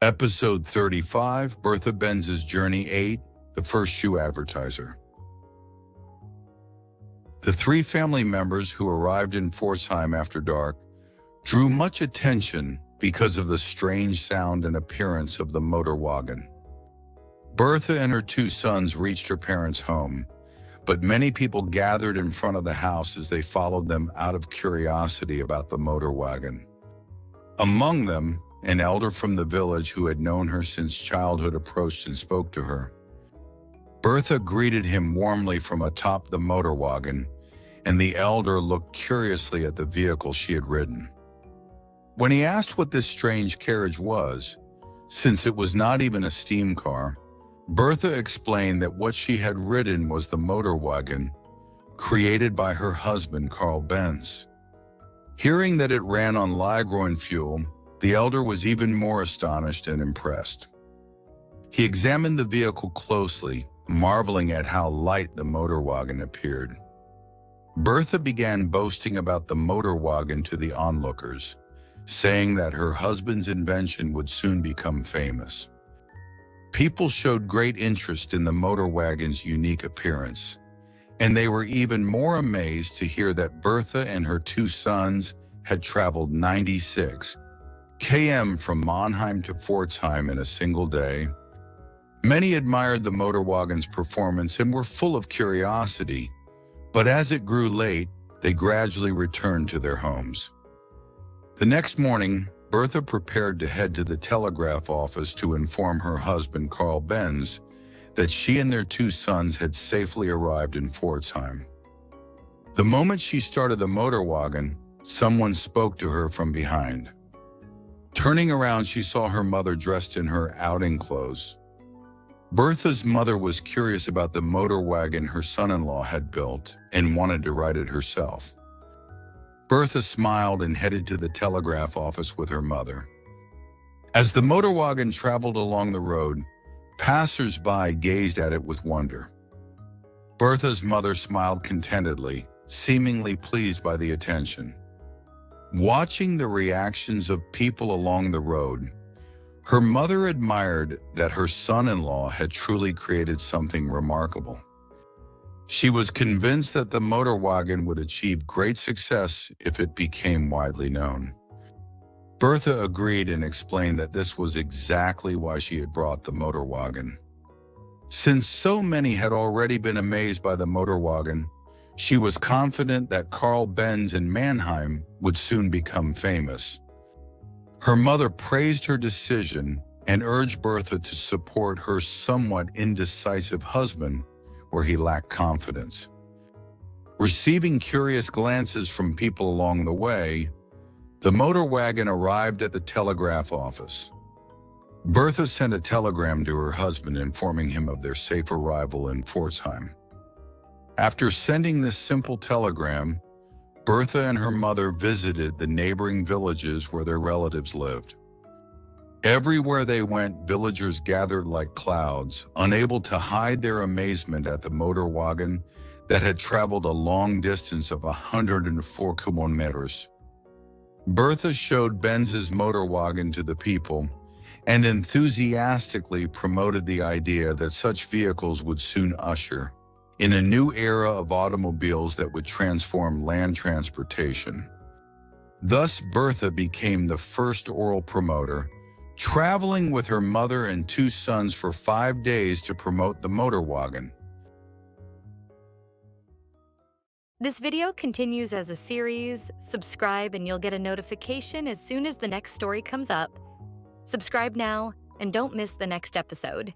Episode 35, Bertha Benz's Journey 8, The First Shoe Advertiser. The three family members who arrived in Pforzheim after dark drew much attention because of the strange sound and appearance of the motor wagon. Bertha and her two sons reached her parents' home, but many people gathered in front of the house as they followed them out of curiosity about the motor wagon. Among them, an elder from the village who had known her since childhood approached and spoke to her. Bertha greeted him warmly from atop the motor wagon, and the elder looked curiously at the vehicle she had ridden. When he asked what this strange carriage was, since it was not even a steam car, Bertha explained that what she had ridden was the motor wagon created by her husband, Carl Benz. Hearing that it ran on Ligroin fuel, the elder was even more astonished and impressed. He examined the vehicle closely, marveling at how light the motor wagon appeared. Bertha began boasting about the motor wagon to the onlookers, saying that her husband's invention would soon become famous. People showed great interest in the motor wagon's unique appearance, and they were even more amazed to hear that Bertha and her two sons had traveled 96 km from Mannheim to Pforzheim in a single day. Many admired the motor wagon's performance and were full of curiosity, but as it grew late, they gradually returned to their homes. The next morning, Bertha prepared to head to the telegraph office to inform her husband, Carl Benz, that she and their two sons had safely arrived in Pforzheim. The moment she started the motor wagon, someone spoke to her from behind. Turning around, she saw her mother dressed in her outing clothes. Bertha's mother was curious about the motor wagon her son-in-law had built and wanted to ride it herself. Bertha smiled and headed to the telegraph office with her mother. As the motor wagon traveled along the road, passers-by gazed at it with wonder. Bertha's mother smiled contentedly, seemingly pleased by the attention. Watching the reactions of people along the road, her mother admired that her son-in-law had truly created something remarkable. She was convinced that the motor wagon would achieve great success if it became widely known. Bertha agreed and explained that this was exactly why she had brought the motor wagon. Since so many had already been amazed by the motor wagon, she was confident that Carl Benz in Mannheim would soon become famous. Her mother praised her decision and urged Bertha to support her somewhat indecisive husband where he lacked confidence. Receiving curious glances from people along the way, the motor wagon arrived at the telegraph office. Bertha sent a telegram to her husband informing him of their safe arrival in Pforzheim. After sending this simple telegram, Bertha and her mother visited the neighboring villages where their relatives lived. Everywhere they went, villagers gathered like clouds, unable to hide their amazement at the motor wagon that had traveled a long distance of 104 kilometers. Bertha showed Benz's motor wagon to the people and enthusiastically promoted the idea that such vehicles would soon usher in a new era of automobiles that would transform land transportation. Thus, Bertha became the first oral promoter, traveling with her mother and two sons for 5 days to promote the motor wagon. This video continues as a series. Subscribe and you'll get a notification as soon as the next story comes up. Subscribe now and don't miss the next episode.